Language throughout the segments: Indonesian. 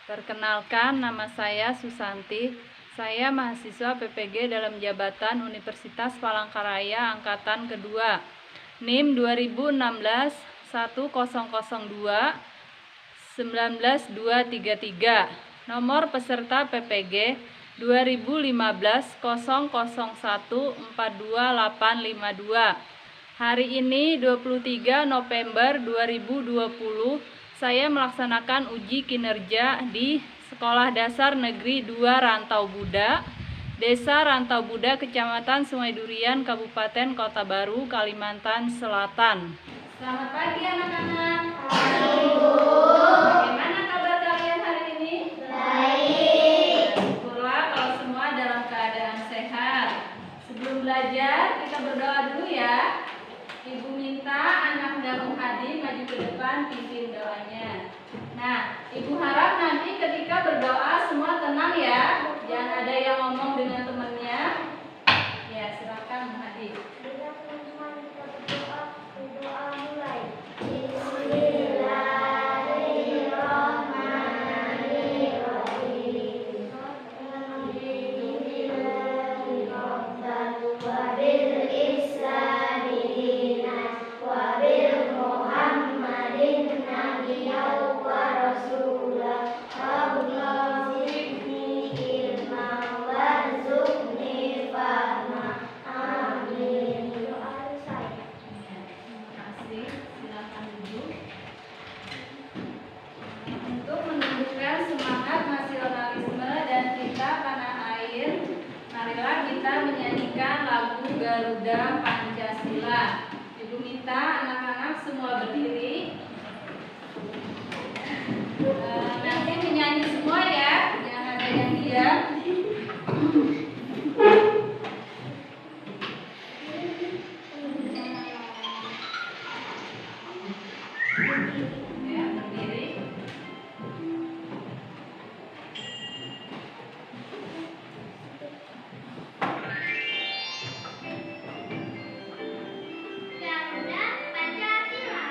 Perkenalkan, nama saya Susanti. Saya mahasiswa PPG dalam jabatan Universitas Palangkaraya Angkatan Kedua. NIM 2016 1002 19233. Nomor peserta PPG 2015 001 42852. Hari ini 23 November 2020 saya melaksanakan uji kinerja di Sekolah Dasar Negeri 2 Rantau Budak, Desa Rantau Budak, Kecamatan Sungai Durian, Kabupaten Kota Baru, Kalimantan Selatan. Selamat pagi anak-anak. Bagaimana kabar kalian hari ini? Baik. Syukurlah kalau semua dalam keadaan sehat. Sebelum belajar, kita berdoa dulu ya. Ibu minta anak dan Hadi maju ke depan pimpin doanya. Nah, Ibu harap nanti ketika berdoa semua tenang ya. Jangan ada yang ngomong dengan temannya. Ya, silakan Bu Hadi. Doa mulai. Untuk menumbuhkan semangat nasionalisme dan cinta tanah air, marilah kita menyanyikan lagu Garuda Pancasila. Ibu minta anak-anak semua berdiri. Nanti menyanyi semua ya, jangan ada yang diam. Ya, berdiri. Garuda Pancasila.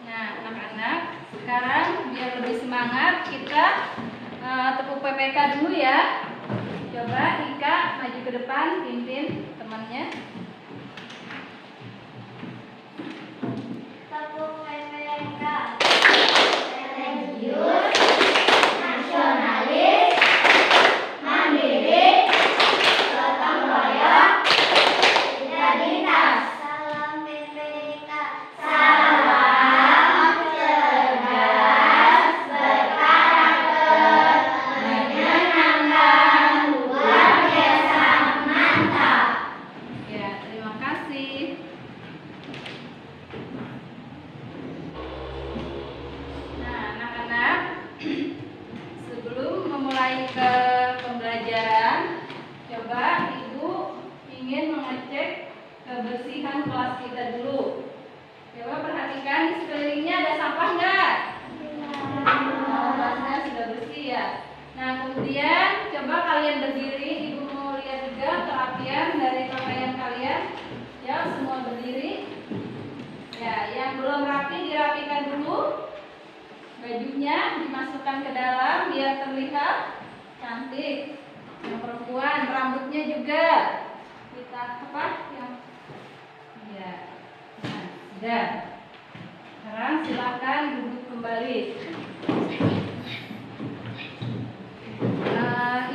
Nah, anak-anak, sekarang biar lebih semangat kita tepuk PPK dulu ya. Coba Ika maju ke depan, pimpin temannya. Tepuk PPK. Religius, nasionalis, mandiri, gotong royong, integritas. Salam PPK. Salam cerdas, berkarakter, menyenangkan, luar biasa, mantap. Ya, ingin mengecek kebersihan kelas kita dulu. Coba perhatikan di sekelilingnya ada sampah nggak? Kelasnya sudah bersih ya. Nah kemudian coba kalian berdiri, ibu mau lihat juga kerapian dari pakaian kalian. Ya semua berdiri. Ya yang belum rapi dirapikan dulu. Bajunya dimasukkan ke dalam biar terlihat cantik. Yang perempuan rambutnya juga kita apa yang ya. Nah, sudah. Sekarang silakan duduk kembali.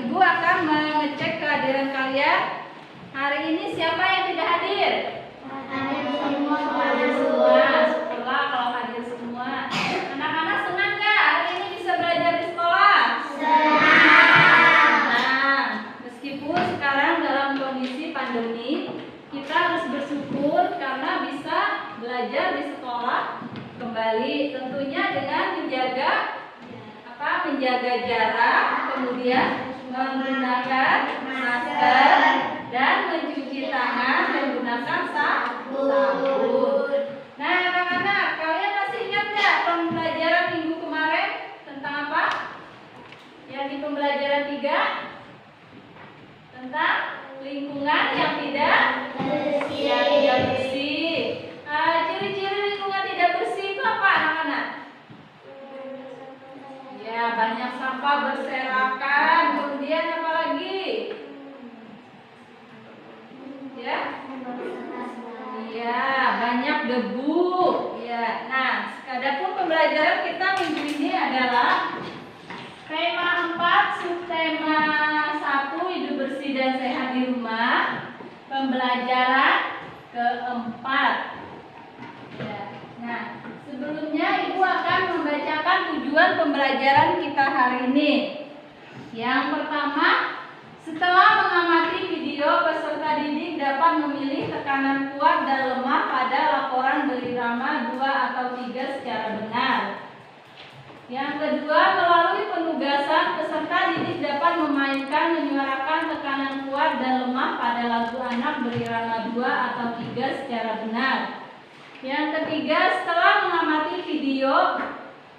Ibu akan mengecek kehadiran kalian. Hari ini siapa yang tidak hadir? Hadir semua. Hadir semua. Sekolah kalau hadir semua. Anak-anak senang nggak hari ini bisa belajar di sekolah? Senang. Nah, meskipun sekarang dalam kondisi pandemi, kita harus bersyukur karena bisa belajar di sekolah kembali. Tentunya dengan menjaga jarak, kemudian menggunakan masker dan mencuci tangan menggunakan sabun. Nah, anak-anak, kalian masih ingat nggak pembelajaran minggu kemarin tentang apa? Yang di pembelajaran 3 tentang lingkungan yang tidak bersih. Ciri-ciri lingkungan tidak bersih itu apa, anak-anak? Ya, banyak sampah berserakan. Kemudian apa lagi? Ya, iya, banyak debu. Ya, nah, adapun pembelajaran kita minggu ini adalah tema 4, subtema 1, hidup bersih dan sehat di rumah. Pembelajaran keempat. Ya, nah, sebelumnya Ibu akan membacakan tujuan pembelajaran kita hari ini. Yang pertama, setelah mengamati video, peserta didik dapat memilih tekanan kuat dan lemah pada laporan berirama 2 atau 3 secara benar. Yang kedua, melalui penugasan, peserta didik dapat memainkan menyuarakan tekanan kuat dan lemah pada lagu anak berirama 2 atau 3 secara benar. Yang ketiga, setelah mengamati video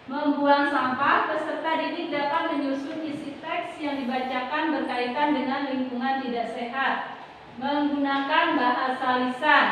membuang sampah, peserta didik dapat menyusun isi teks yang dibacakan berkaitan dengan lingkungan tidak sehat menggunakan bahasa lisan.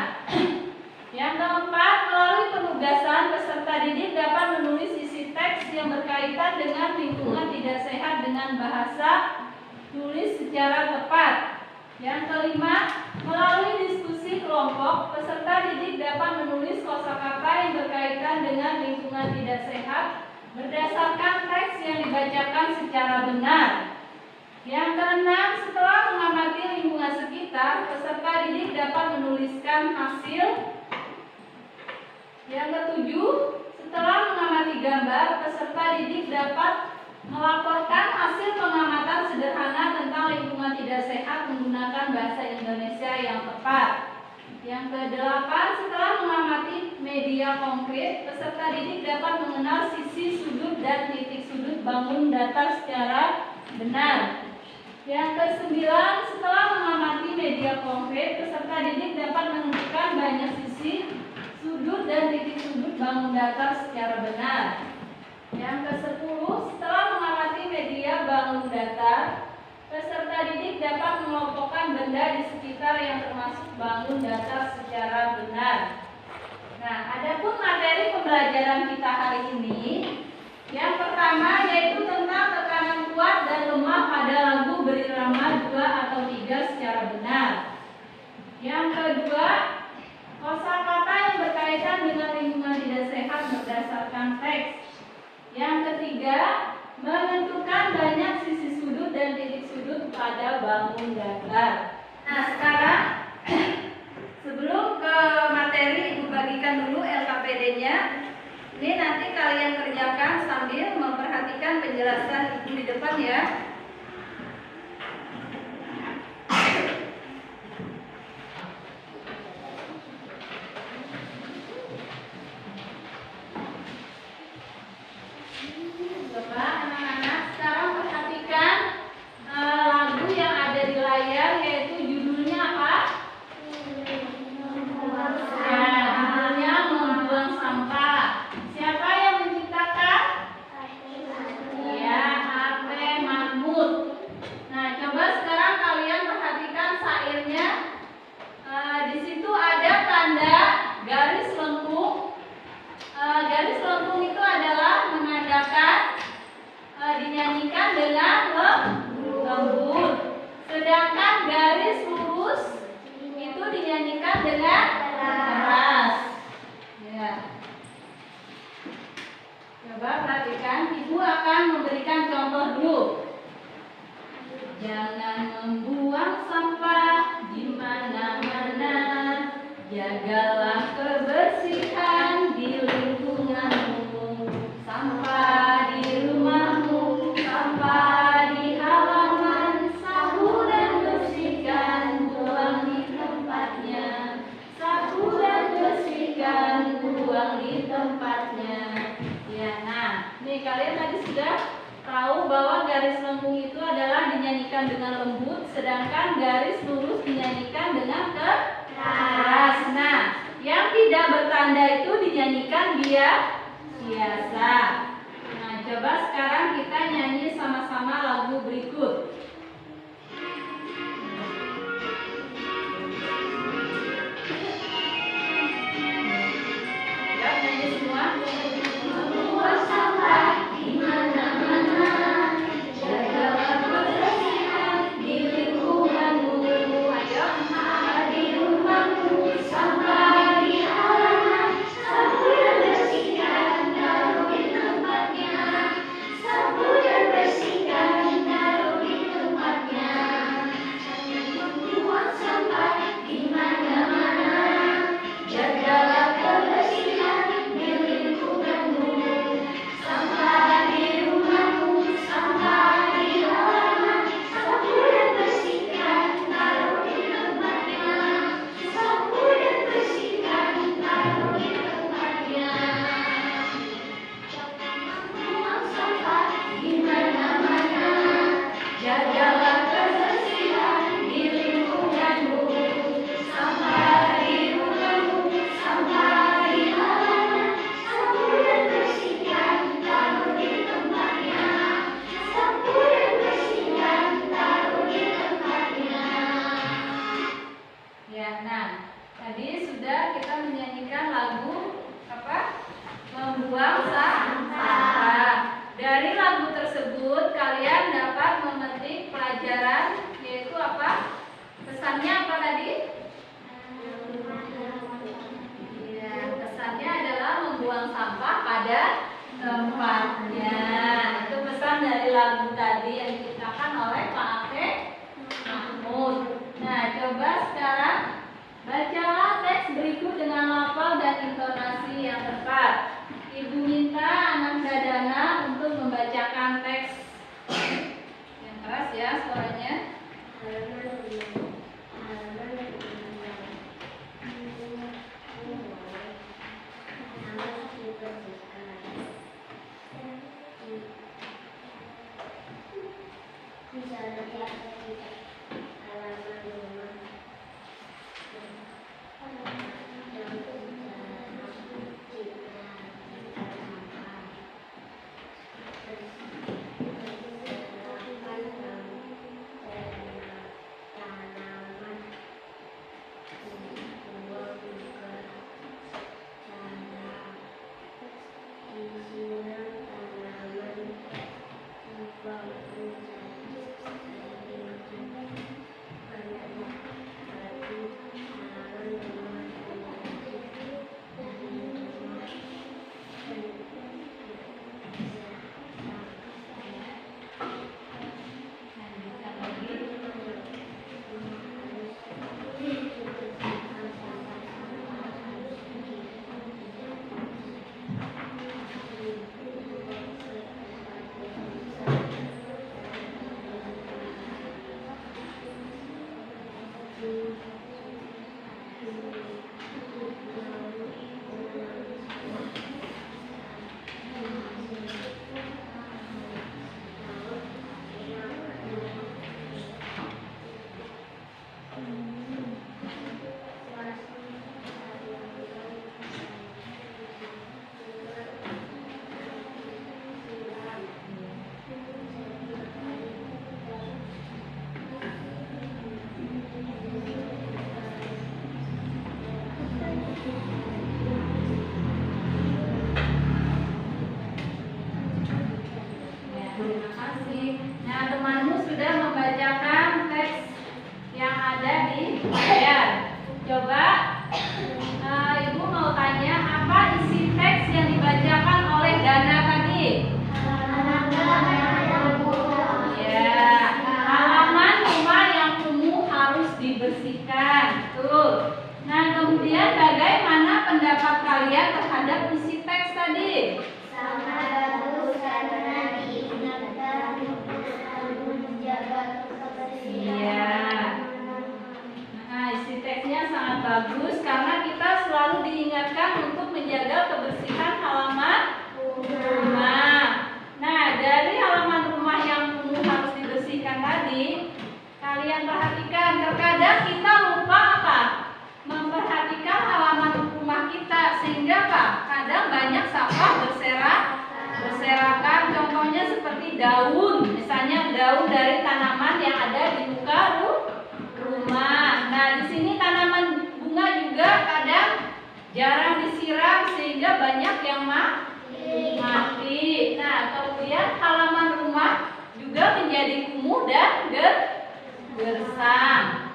Yang keempat, melalui penugasan, peserta didik dapat menulis isi teks yang berkaitan dengan lingkungan tidak sehat dengan bahasa tulis secara tepat. Yang kelima, melalui diskusi kelompok, peserta didik dapat menulis kosakata yang berkaitan dengan lingkungan tidak sehat berdasarkan teks yang dibacakan secara benar. Yang keenam, setelah mengamati lingkungan sekitar, peserta didik dapat menuliskan hasil. Yang ketujuh, setelah mengamati gambar, peserta didik dapat melaporkan hasil pengamatan sederhana tentang lingkungan tidak sehat menggunakan bahasa Indonesia yang tepat. Yang kedelapan, setelah mengamati media konkret, peserta didik dapat mengenal sisi sudut dan titik sudut bangun datar secara benar. Yang kesembilan, setelah mengamati media konkret, peserta didik dapat menentukan banyak sisi sudut dan titik sudut bangun datar secara benar. Yang ke-10, setelah mengamati media bangun datar, peserta didik dapat mengelompokkan benda di sekitar yang termasuk bangun datar secara benar. Nah, adapun materi pembelajaran kita hari ini, yang pertama yaitu tentang tekanan kuat dan lemah pada lagu berirama 2 atau 3 secara benar. Yang kedua, kosakata yang berkaitan dengan lingkungan tidak sehat berdasarkan teks. Yang ketiga, menentukan banyak sisi sudut dan titik sudut pada bangun datar. Nah, sekarang sebelum ke materi, Ibu bagikan dulu LKPD-nya. Ini nanti kalian kerjakan sambil memperhatikan penjelasan Ibu di depan ya. Coba anak-anak sekarang perhatikan lagu yang ada di layar, yaitu judulnya apa? sudah tahu bahwa garis lengkung itu adalah dinyanyikan dengan lembut, sedangkan garis lurus dinyanyikan dengan keras. Nah, yang tidak bertanda itu dinyanyikan biasa. Nah, coba sekarang kita nyanyi sama-sama lagu berikut. Ya, nyanyi semua. Membuang sampah di mana-mana, jagalah kebersihan di lingkunganmu. Ayo. Sampah di rumahmu, sampah di halaman, sapu dan bersihkan, taruh di tempatnya. Sapu dan bersihkan, taruh di tempatnya. Membuang sampah di mana-mana, jagalah kebersihan di lingkunganmu. Sampah di rumahmu, sampah di halaman, sapu dan bersihkan, taruh di tempatnya. Sapu dan bersihkan, taruh di tempatnya. Buang sampah di mana-mana, jagalah kebersihan di lingkunganmu. Sampah di rumahmu, sampah di halaman, sapu dan bersihkan, taruh di tempatnya. Sapu dan bersihkan, taruh di tempatnya. Ya, nah, tadi sudah kita menyanyikan lagu apa? Membuang sampah. Dari lagu tersebut kalian dapat memetik pelajaran, yaitu apa? Pesannya apa tadi? Ya, pesannya adalah membuang sampah pada tempatnya. Itu pesan dari lagu tadi yang diciptakan oleh Pak Ate Mahmud. Nah, coba sekarang bacalah teks berikut dengan lafal dan intonasi yang tepat. Ibu minta anak Dadana untuk membacakan teks yang keras ya suaranya. Lanjutkan lagi. Ya, terima kasih. Nah, temanmu sudah membacakan teks yang ada di layar. Coba Ibu mau tanya, apa isi teks yang dibacakan oleh Dana tadi? Ya, halaman rumah yang kumuh harus dibersihkan. Tuh. Nah, kemudian bagaimana pendapat kalian terhadap isi teks tadi? Sangat bagus karena diingatkan untuk selalu menjaga kebersihan. Iya. Nah, isi teksnya sangat bagus karena kita selalu diingatkan untuk menjaga kebersihan halaman rumah. Nah, Kalian perhatikan, terkadang kita lupa apa? Memperhatikan halaman rumah kita, sehingga apa? Kadang banyak sampah berserakan. Contohnya seperti daun, misalnya daun dari tanaman yang ada di muka rumah. Nah, di sini tanaman bunga juga kadang jarang disiram sehingga banyak yang mati. Nah, kemudian halaman rumah juga menjadi kumuh dan gersam.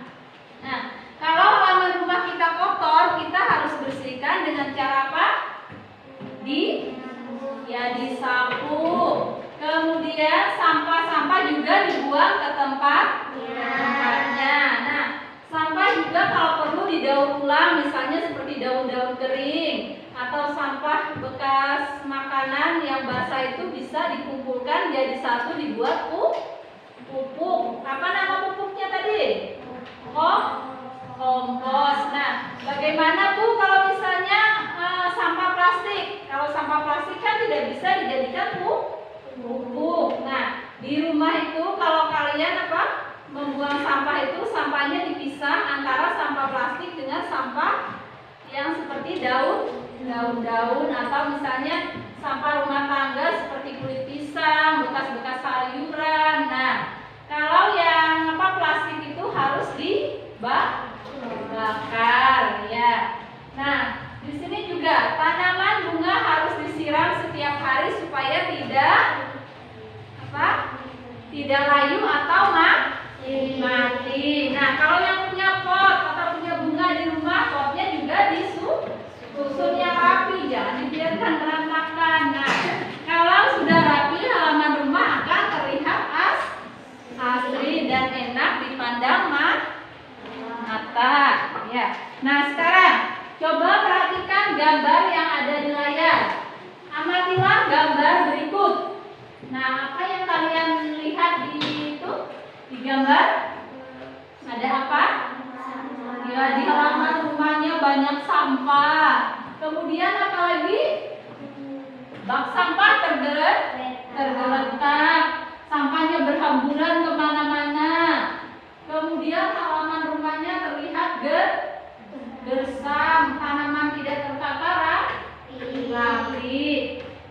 Nah, kalau halaman rumah kita kotor, kita harus bersihkan dengan cara apa? Disapu. Kemudian sampah-sampah juga dibuang ke tempatnya. Nah, sampah juga kalau perlu didaur ulang, misalnya seperti daun-daun kering atau sampah bekas makanan yang basah itu bisa dikumpulkan jadi satu, dibuat pupuk. Apa nama pupuknya tadi? Kompos. Nah, bagaimana Bu kalau misalnya sampah plastik? Kalau sampah plastik kan tidak bisa dijadikan pupuk. Nah, di rumah itu kalau kalian membuang sampah itu, sampahnya dipisah antara sampah plastik dengan sampah yang seperti daun-daun atau misalnya sampah rumah tangga seperti kulit pisang, bekas-bekas sayuran. Nah, kalau yang plastik itu harus dibakar ya. Nah, di sini juga tanaman bunga harus disiram setiap hari supaya tidak layu atau mati. Nah, kalau yang punya pot atau punya bunga di rumah, potnya juga disusunnya rapi, jangan dibiarkan berantakan. Nah, kalau sudah rapi, halaman rumah akan terlihat asri dan enak dipandang mata. Ya. Nah, sekarang coba perhatikan gambar yang ada di layar. Amatilah gambar berikut. Nah, apa yang kalian lihat di gambar? Ada apa? Ya, di halaman rumahnya banyak sampah. Kemudian apa lagi? Bak sampah tergeletak. Sampahnya berhamburan kemana-mana. Kemudian halaman rumahnya terlihat gersam. Tanaman tidak tertata rapi.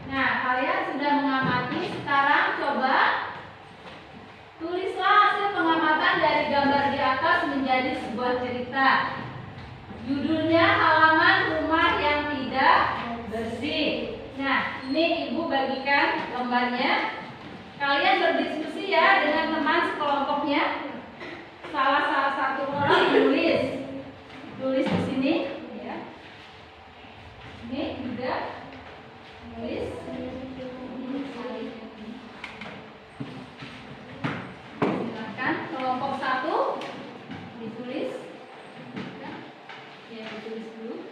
Nah, kalian sudah mengamati. Sekarang coba tulislah hasil pengamatan dari gambar di atas menjadi sebuah cerita. Judulnya halaman rumah yang tidak bersih. Nah, ini Ibu bagikan gambarnya. Kalian berdiskusi ya dengan teman sekelompoknya. Salah satu orang tulis di sini ya. Ini juga tulis. Silakan kelompok 1 ditulis. Ya, ditulis dulu.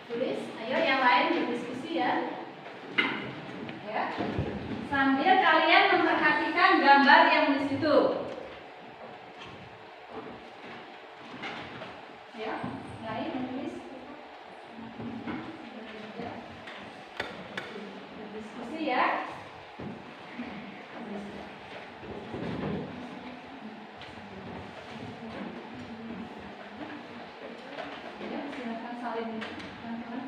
Tulis. Ayo yang lain berdiskusi ya. Ya. Sambil kalian memperhatikan gambar yang di situ. Ya, lain menulis. Berdiskusi ya. Ya, silakan salin teman-teman.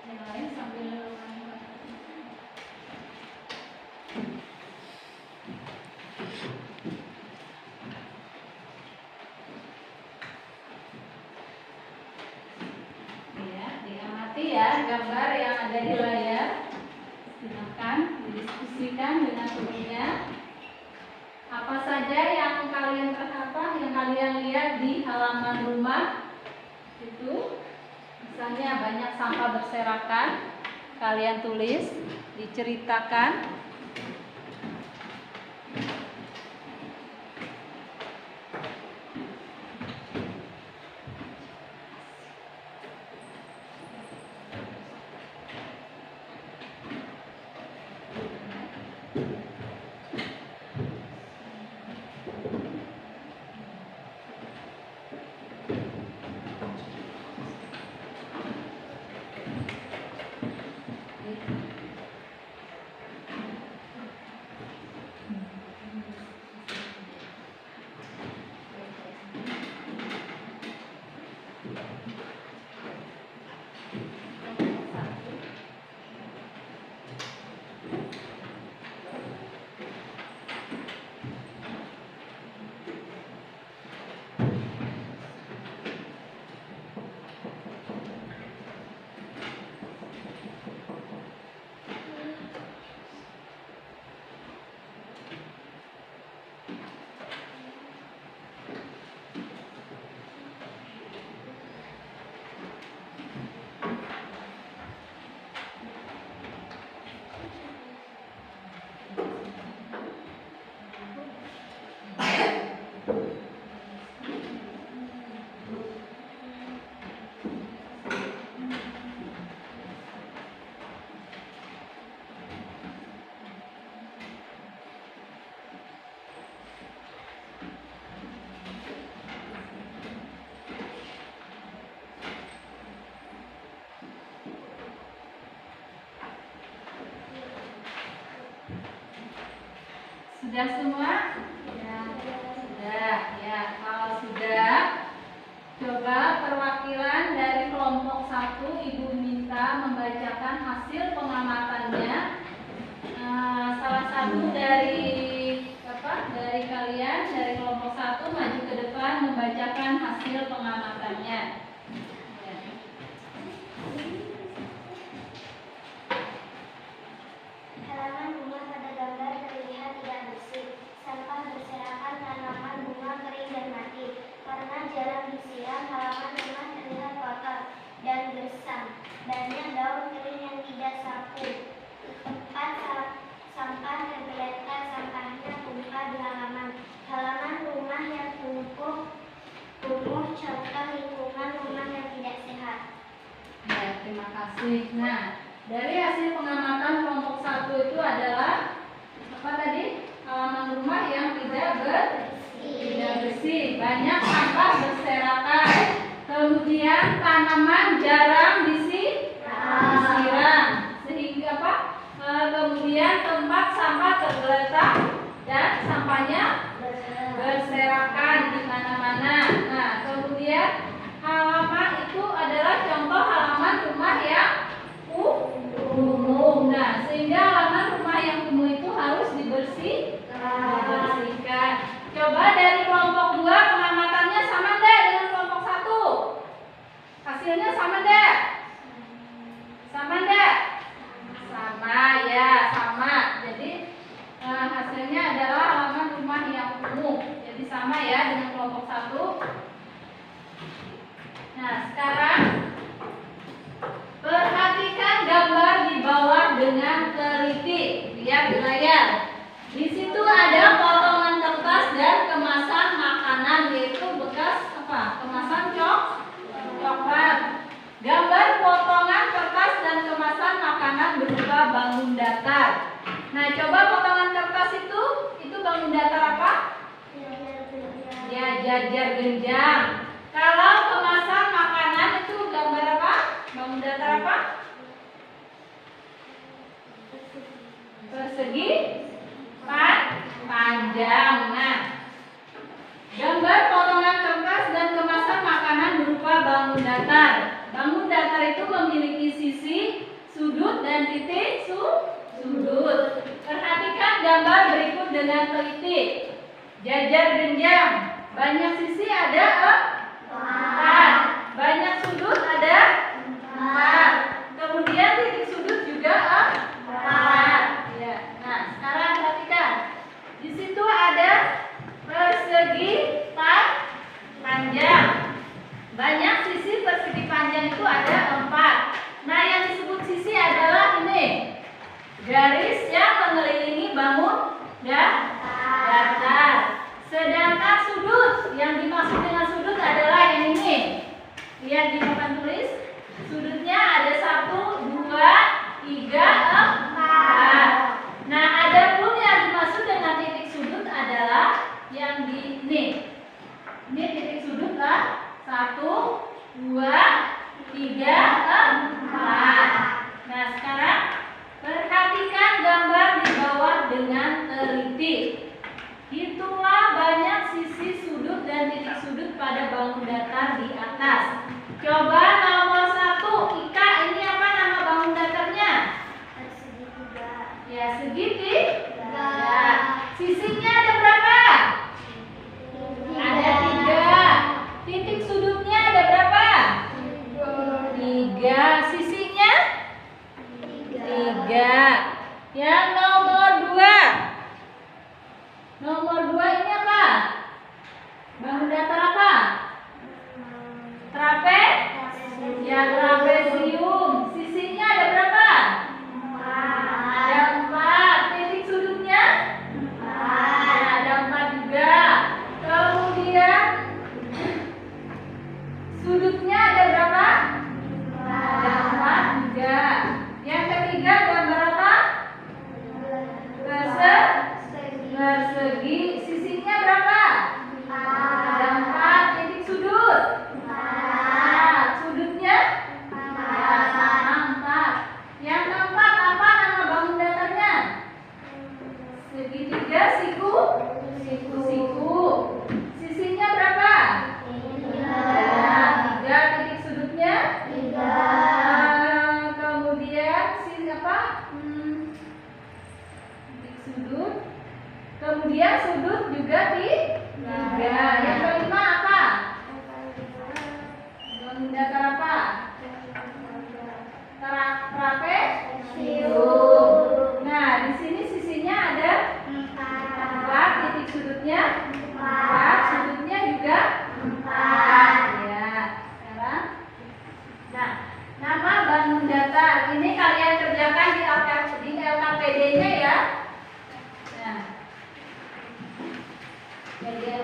Yang lain sambil gambar yang ada di layar. Silakan didiskusikan dengan temannya. Apa saja yang kalian lihat di halaman rumah itu? Misalnya banyak sampah berserakan, kalian tulis, diceritakan. Sudah semua? Sudah. Ya, kalau sudah, coba perwakilan dari kelompok 1 Ibu minta membacakan hasil pengamatannya. Salah satu dari kalian dari kelompok 1 maju ke depan membacakan hasil pengamatannya. Ya. Halaman rumah pada gambar terlihat tidak bersih. Sampah berserakan, tanaman bunga kering dan mati. Karena jarang disiram, halaman rumah terlihat kotor dan gersam. Banyak daun kering yang tidak sapu. Tempat sampah tergeletak, sampahnya tumpah di halaman. Halaman rumah yang kumuh, contoh lingkungan rumah yang tidak sehat. Ya, terima kasih. Nah, dari hasil pengamatan kelompok 1 itu adalah apa tadi? Halaman rumah yang tidak bersih, banyak sampah berserakan, kemudian tanaman jarang disiram, sehingga apa? Kemudian tempat sampah tergeletak dan sampahnya berserakan di mana-mana. Nah, kemudian halaman itu adalah contoh halaman rumah yang kumuh. Nah, sehingga halaman rumah yang kumuh itu harus dibersihkan. Coba dari kelompok 2 pengamatannya sama enggak dengan kelompok 1? Hasilnya sama enggak? Sama enggak? Sama ya, sama. Jadi hasilnya adalah halaman rumah yang kumuh. Jadi sama ya dengan kelompok 1. Nah, sekarang perhatikan gambar di bawah dengan teliti. Lihat di layar. Di situ ada potongan kertas dan kemasan makanan, yaitu bekas apa? Kemasan coklat. Gambar potongan kertas dan kemasan makanan berupa bangun datar. Nah, coba potongan kertas itu bangun datar apa? Ya, jajar genjang. Kalau kemasan makanan itu gambar apa? Bangun datar apa? Persegi panjang. Nah, gambar potongan kertas dan kemasan makanan berupa bangun datar. Bangun datar itu memiliki sisi, sudut, dan titik sudut. Perhatikan gambar berikut dengan teliti. Jajar genjang, banyak sisi ada 4, banyak sudut ada 4, kemudian titik sudut juga 4. Ya. Nah, sekarang perhatikan. Di situ ada persegi panjang. Banyak sisi persegi panjang itu ada 4. Nah, yang disebut sisi adalah ini. Garis yang mengelilingi bangun datar. Sedangkan sudut, yang dimaksud dengan sudut adalah yang ini. Lihat di papan tulis. Sudutnya ada 1, 2, 3, 4. Nah, ada pun yang dimaksud dengan titik sudut adalah yang di ini. Ini titik sudut lah. 1, 2, 3, 4. Nah, sekarang perhatikan gambar di bawah dengan teliti. Hitunglah banyak sisi sudut dan titik sudut pada bangun datar di atas. Coba nomor 1, Ika, ini apa nama bangun datarnya? Segitiga. Ya, segitiga. Sisinya ada berapa? Ada 3. Titik sudutnya ada berapa?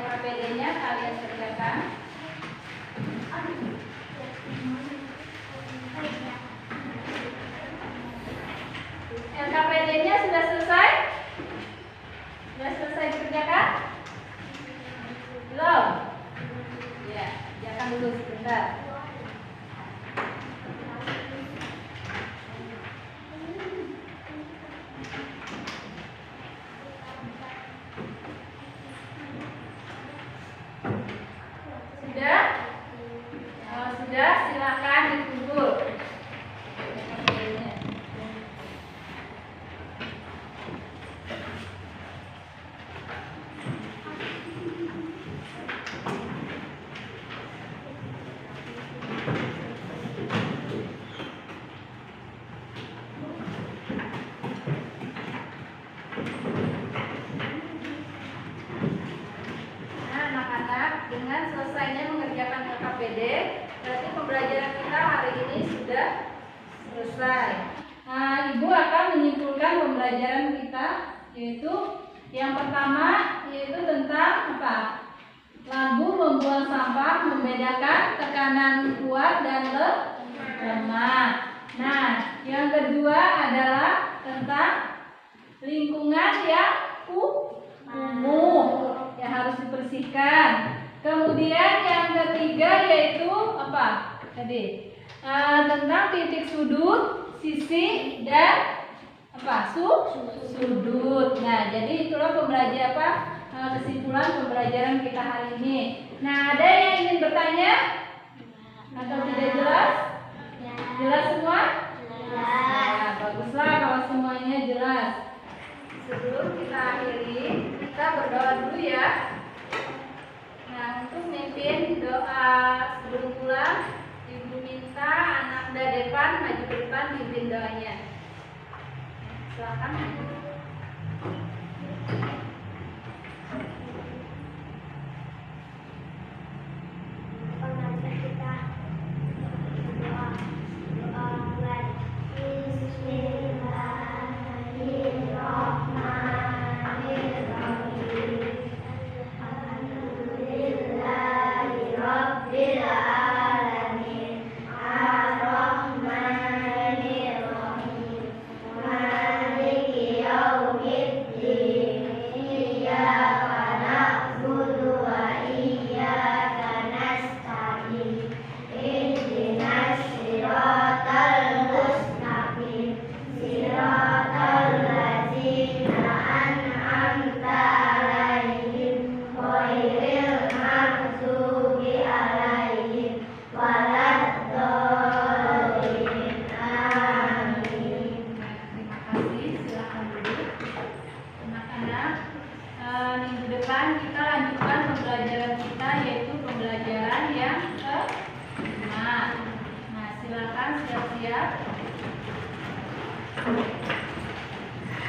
LKPD-nya kalian kerjakan. LKPD-nya sudah selesai? Sudah selesai dikerjakan? Belum? Ya, kerjakan dulu sebentar. Sudah? Kalau sudah, silakan dikubur. Dengan selesainya mengerjakan LKPD, berarti pembelajaran kita hari ini sudah selesai. Nah, Ibu akan menyimpulkan pembelajaran kita, yaitu yang pertama yaitu tentang apa? Lagu membuang sampah, membedakan tekanan kuat dan lemah. Nah, yang kedua adalah tentang lingkungan yang kumuh yang harus dibersihkan. Kemudian yang ketiga yaitu apa tadi? Tentang titik sudut, sisi dan apa? Sudut. Nah, jadi itulah pembelajaran kesimpulan pembelajaran kita hari ini. Nah, ada yang ingin bertanya atau tidak jelas? Jelas semua? Nah, baguslah kalau semuanya jelas. Sebelum kita akhiri, kita berdoa dulu ya. Nah, untuk mimpin doa sebelum pulang, Ibu minta anak depan maju ke depan mimpin doanya. Silakan. Pengajar kita doa mulai. Minggu depan kita lanjutkan pembelajaran kita, yaitu pembelajaran yang ke-5. Nah, silakan siap-siap.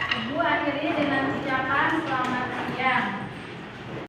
Ibu akhiri dengan ucapan selamat siang.